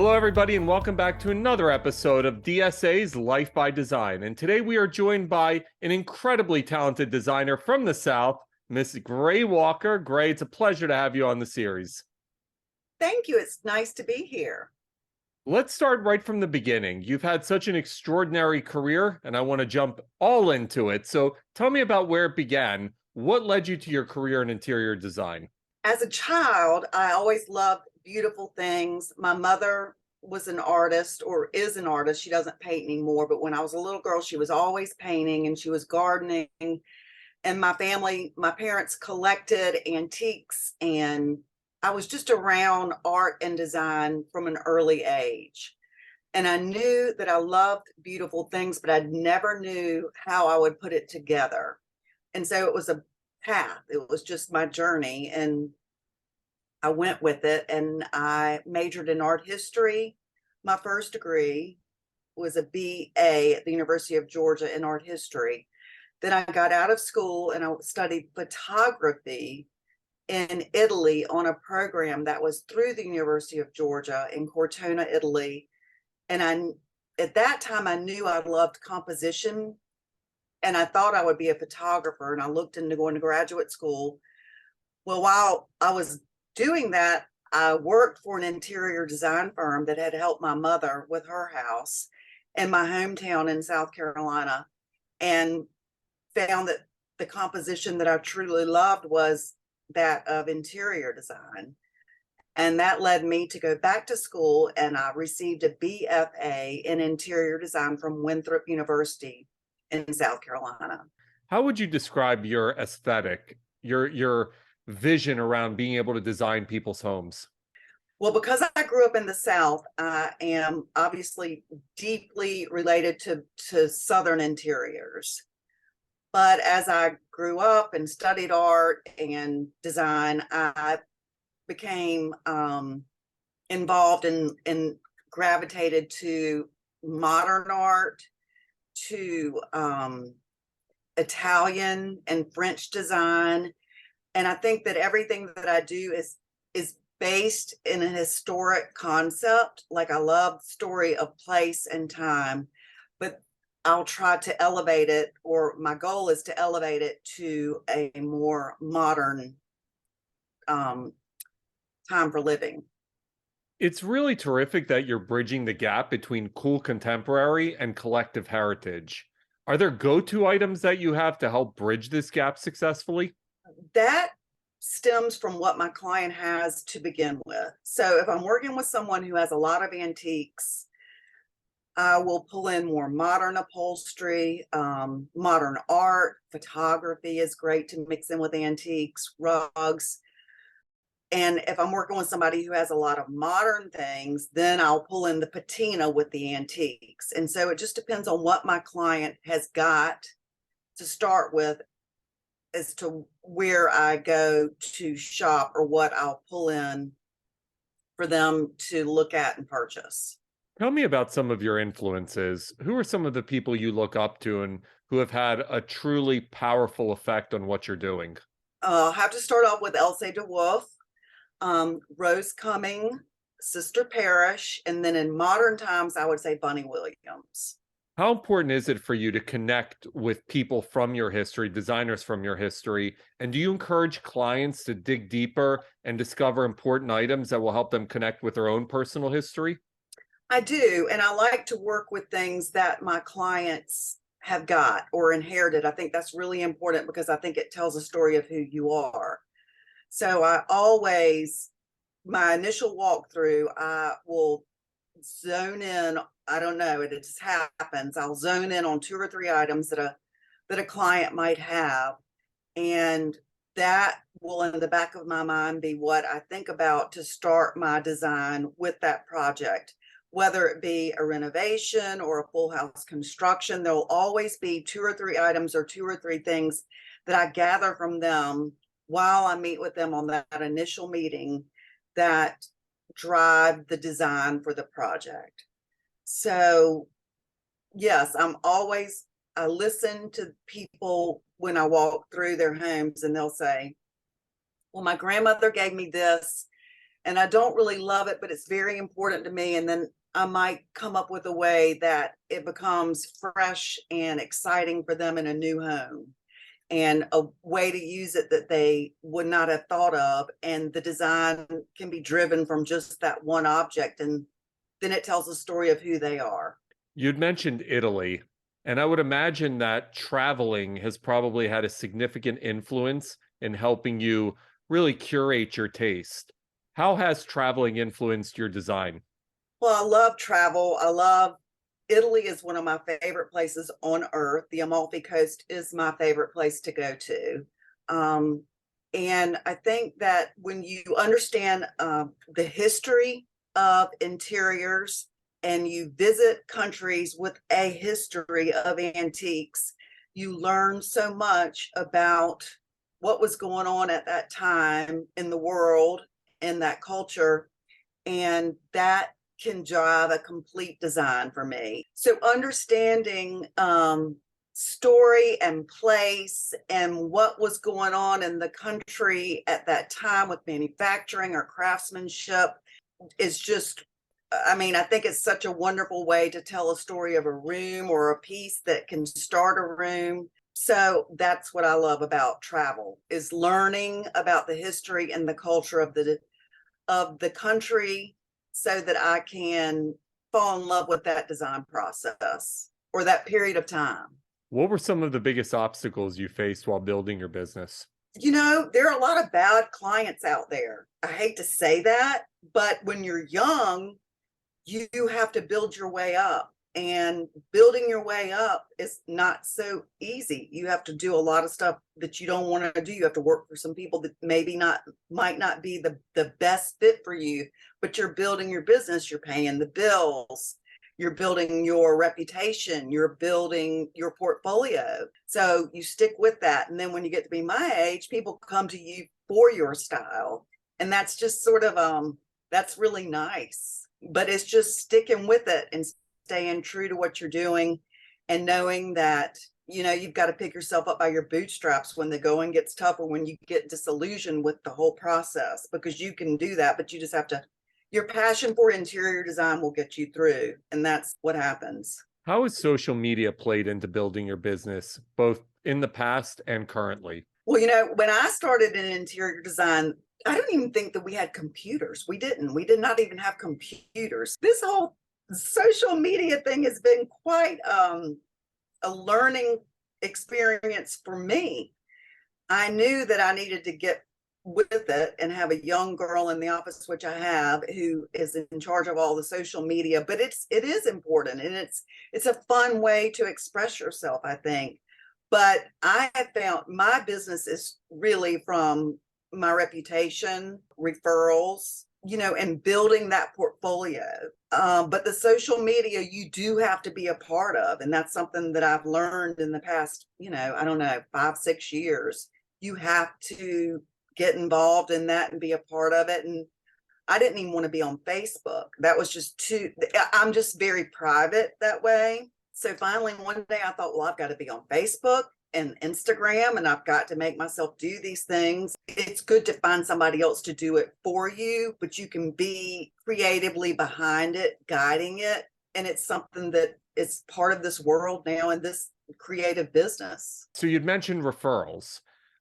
Hello, everybody, and welcome back to another episode of DSA's Life by Design. And today we are joined by an incredibly talented designer from the South, Miss Gray Walker. Gray, it's a pleasure to have you on the series. Thank you. It's nice to be here. Let's start right from the beginning. You've had such an extraordinary career, and I want to jump all into it. So tell me about where it began. What led you to your career in interior design? As a child, I always loved beautiful things. My mother was an artist, or is an artist. She doesn't paint anymore, but when I was a little girl, she was always painting and she was gardening. And my parents collected antiques, and I was just around art and design from an early age. And I knew that I loved beautiful things, but I never knew how I would put it together. And so it was a path. It was just my journey. And I went with it, and I majored in art history. My first degree was a BA at the University of Georgia in art history. Then I got out of school and I studied photography in Italy on a program that was through the University of Georgia in Cortona, Italy. And at that time, I knew I loved composition, and I thought I would be a photographer, and I looked into going to graduate school. Well, while I was doing that, I worked for an interior design firm that had helped my mother with her house in my hometown in South Carolina, and found that the composition that I truly loved was that of interior design. And that led me to go back to school, and I received a BFA in interior design from Winthrop University in South Carolina. How would you describe your aesthetic, your vision around being able to design people's homes? Well, because I grew up in the South, I am obviously deeply related to Southern interiors. But as I grew up and studied art and design, I became involved in gravitated to modern art, to Italian and French design. And I think that everything that I do is based in a historic concept. Like, I love the story of place and time, but I'll try to elevate it, or my goal is to elevate it to a more modern time for living. It's really terrific that you're bridging the gap between cool contemporary and collective heritage. Are there go-to items that you have to help bridge this gap successfully? That stems from what my client has to begin with. So if I'm working with someone who has a lot of antiques, I will pull in more modern upholstery, modern art. Photography is great to mix in with antiques, rugs. And if I'm working with somebody who has a lot of modern things, then I'll pull in the patina with the antiques. And so it just depends on what my client has got to start with as to where I go to shop, or what I'll pull in for them to look at and purchase. Tell me about some of your influences. Who are some of the people you look up to and who have had a truly powerful effect on what you're doing? I'll have to start off with Elsie DeWolf, Rose Cumming, Sister Parrish, and then in modern times, I would say Bunny Williams. How important is it for you to connect with people from your history, designers from your history? And do you encourage clients to dig deeper and discover important items that will help them connect with their own personal history? I do, and I like to work with things that my clients have got or inherited. I think that's really important, because I think it tells a story of who you are. So my initial walkthrough, I will zone in. I don't know, it just happens. I'll zone in on 2 or 3 items that a client might have. And that will, in the back of my mind, be what I think about to start my design with that project. Whether it be a renovation or a full house construction, there'll always be 2 or 3 items or 2 or 3 things that I gather from them while I meet with them on that initial meeting that drive the design for the project. So yes, I listen to people when I walk through their homes, and they'll say, well, my grandmother gave me this, and I don't really love it, but it's very important to me. And then I might come up with a way that it becomes fresh and exciting for them in a new home, and a way to use it that they would not have thought of. And the design can be driven from just that one object, and then it tells a story of who they are. You'd mentioned Italy, and I would imagine that traveling has probably had a significant influence in helping you really curate your taste. How has traveling influenced your design? Well, I love travel. I love Italy is one of my favorite places on earth. The Amalfi Coast is my favorite place to go to. Um, and I think that when you understand the history of interiors, and you visit countries with a history of antiques, you learn so much about what was going on at that time in the world and that culture. And that can drive a complete design for me. So understanding story and place and what was going on in the country at that time with manufacturing or craftsmanship is just, I mean, I think it's such a wonderful way to tell a story of a room or a piece that can start a room. So that's what I love about travel, is learning about the history and the culture of the country, so that I can fall in love with that design process or that period of time. What were some of the biggest obstacles you faced while building your business? You know, there are a lot of bad clients out there. I hate to say that, but when you're young, you have to build your way up. And building your way up is not so easy. You have to do a lot of stuff that you don't want to do. You have to work for some people that might not be the best fit for you, but you're building your business, you're paying the bills, you're building your reputation, you're building your portfolio. So you stick with that. And then when you get to be my age, people come to you for your style. And that's just sort of that's really nice. But it's just sticking with it and staying true to what you're doing, and knowing that, you know, you've got to pick yourself up by your bootstraps when the going gets tough, or when you get disillusioned with the whole process, because you can do that, but you just have to, your passion for interior design will get you through. And that's what happens. How has social media played into building your business, both in the past and currently? Well, you know, when I started in interior design, I don't even think that we had computers. We did not even have computers. This whole social media thing has been quite a learning experience for me. I knew that I needed to get with it and have a young girl in the office, which I have, who is in charge of all the social media. But it is important, and it's a fun way to express yourself, I think. But I have found my business is really from my reputation, referrals, you know, and building that portfolio. But the social media, you do have to be a part of. And that's something that I've learned in the past, you know, I don't know, 5-6 years. You have to get involved in that and be a part of it. And I didn't even want to be on Facebook. That was just I'm just very private that way. So finally, one day I thought, well, I've got to be on Facebook and Instagram, and I've got to make myself do these things. It's good to find somebody else to do it for you, but you can be creatively behind it, guiding it. And it's something that is part of this world now, and this creative business. So you'd mentioned referrals.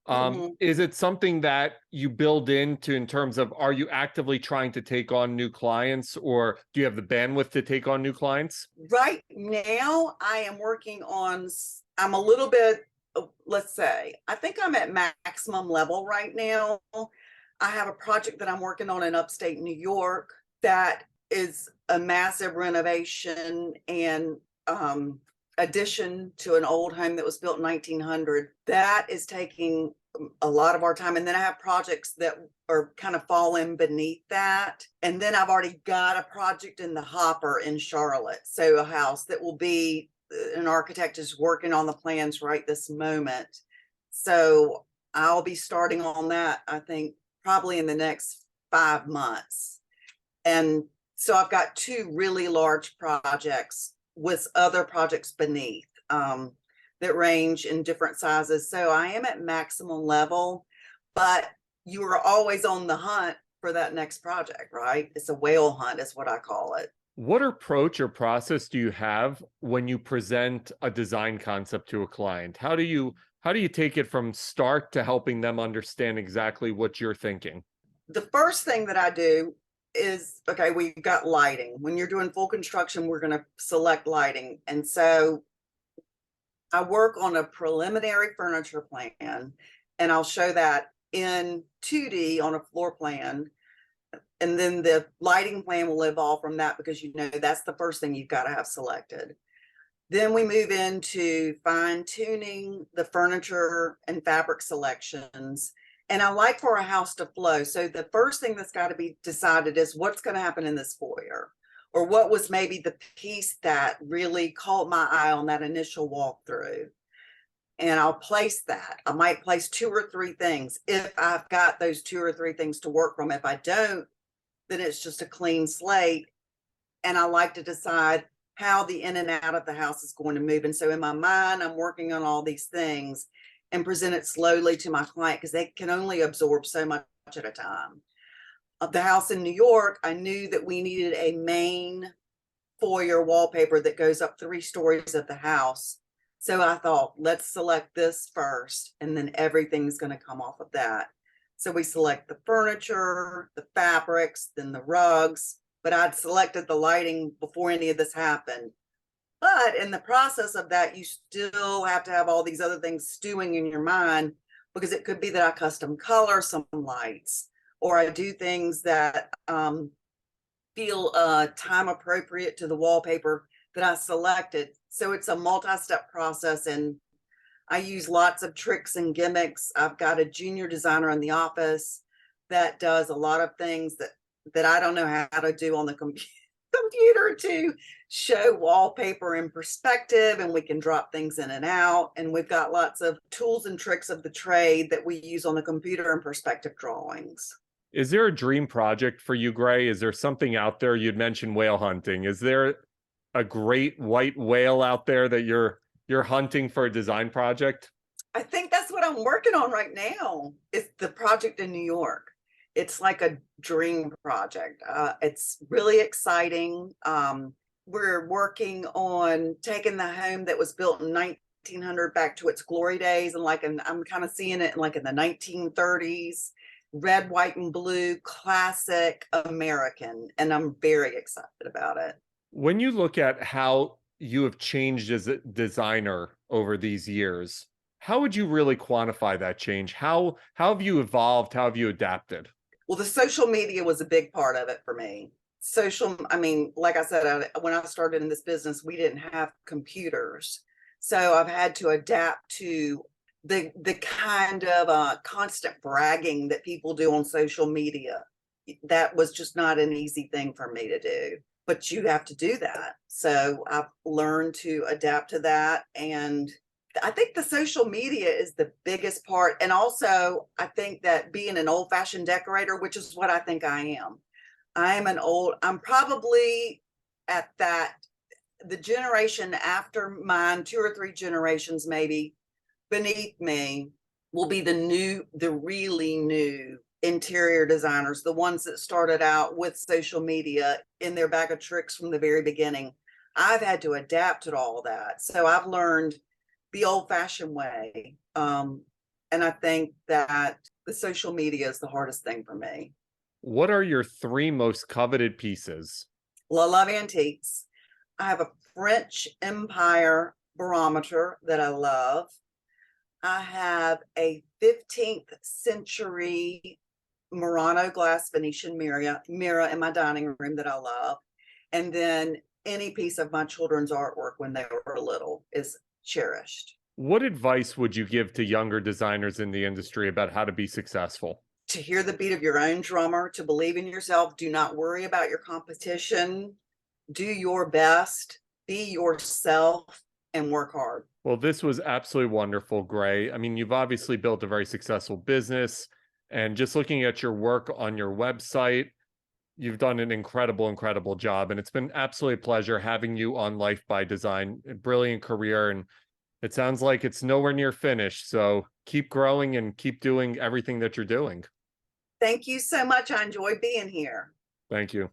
Mhm. Is it something that you build into, in terms of, are you actively trying to take on new clients, or do you have the bandwidth to take on new clients? Right now, I am working on, I'm a little bit, let's say, I think I'm at maximum level right now. I have a project that I'm working on in upstate New York that is a massive renovation and addition to an old home that was built in 1900. That is taking a lot of our time. And then I have projects that are kind of falling beneath that. And then I've already got a project in the hopper in Charlotte. So a house that will be, an architect is working on the plans right this moment. So I'll be starting on that, I think, probably in the next 5 months. And so I've got 2 really large projects with other projects beneath that range in different sizes. So I am at maximum level, but you are always on the hunt for that next project, right? It's a whale hunt is what I call it. What approach or process do you have when you present a design concept to a client? How do you take it from start to helping them understand exactly what you're thinking? The first thing that I do is, okay, we've got lighting. When you're doing full construction, we're going to select lighting. And so I work on a preliminary furniture plan, and I'll show that in 2D on a floor plan. And then the lighting plan will evolve from that, because that's the first thing you've got to have selected. Then we move into fine tuning the furniture and fabric selections. And I like for a house to flow. So the first thing that's got to be decided is what's going to happen in this foyer, or what was maybe the piece that really caught my eye on that initial walkthrough. And I'll place that. I might place 2 or 3 things if I've got those 2 or 3 things to work from. If I don't, then it's just a clean slate. And I like to decide how the in and out of the house is going to move. And so in my mind, I'm working on all these things and present it slowly to my client, because they can only absorb so much at a time. Of the house in New York, I knew that we needed a main foyer wallpaper that goes up 3 stories of the house. So I thought, let's select this first, and then everything's going to come off of that. So we select the furniture, the fabrics, then the rugs, but I'd selected the lighting before any of this happened. But in the process of that, you still have to have all these other things stewing in your mind, because it could be that I custom color some lights, or I do things that feel time appropriate to the wallpaper that I selected. So it's a multi-step process, and I use lots of tricks and gimmicks. I've got a junior designer in the office that does a lot of things that I don't know how to do on the computer to show wallpaper in perspective, and we can drop things in and out. And we've got lots of tools and tricks of the trade that we use on the computer in perspective drawings. Is there a dream project for you, Gray? Is there something out there? You'd mentioned whale hunting. Is there a great white whale out there that you're hunting for a design project? I think that's what I'm working on right now. It's the project in New York. It's like a dream project. It's really exciting. We're working on taking the home that was built in 1900 back to its glory days, and I'm kind of seeing it in the 1930s, red, white, and blue, classic American, and I'm very excited about it. When you look at how you have changed as a designer over these years, how would you really quantify that change? How have you evolved? How have you adapted? Well, the social media was a big part of it for me. Like I said, when I started in this business, we didn't have computers. So I've had to adapt to the kind of constant bragging that people do on social media. That was just not an easy thing for me to do, but you have to do that. So I've learned to adapt to that. And I think the social media is the biggest part. And also, I think that being an old-fashioned decorator, which is what I think I am. I'm probably at the generation after mine, 2 or 3 generations maybe beneath me, will be the really new interior designers, the ones that started out with social media in their bag of tricks from the very beginning. I've had to adapt to all that. So I've learned the old-fashioned way. And I think that the social media is the hardest thing for me. What are your 3 most coveted pieces? Love antiques. I have a French Empire barometer that I love. I have a 15th century Murano glass Venetian mirror in my dining room that I love. And then any piece of my children's artwork when they were little is cherished. What advice would you give to younger designers in the industry about how to be successful? To hear the beat of your own drummer, to believe in yourself. Do not worry about your competition. Do your best, be yourself, and work hard. Well, this was absolutely wonderful, Gray. I mean, you've obviously built a very successful business, and just looking at your work on your website, you've done an incredible job. And it's been absolutely a pleasure having you on Life by Design. A brilliant career, and it sounds like it's nowhere near finished. So keep growing and keep doing everything that you're doing. Thank you so much. I enjoyed being here. Thank you.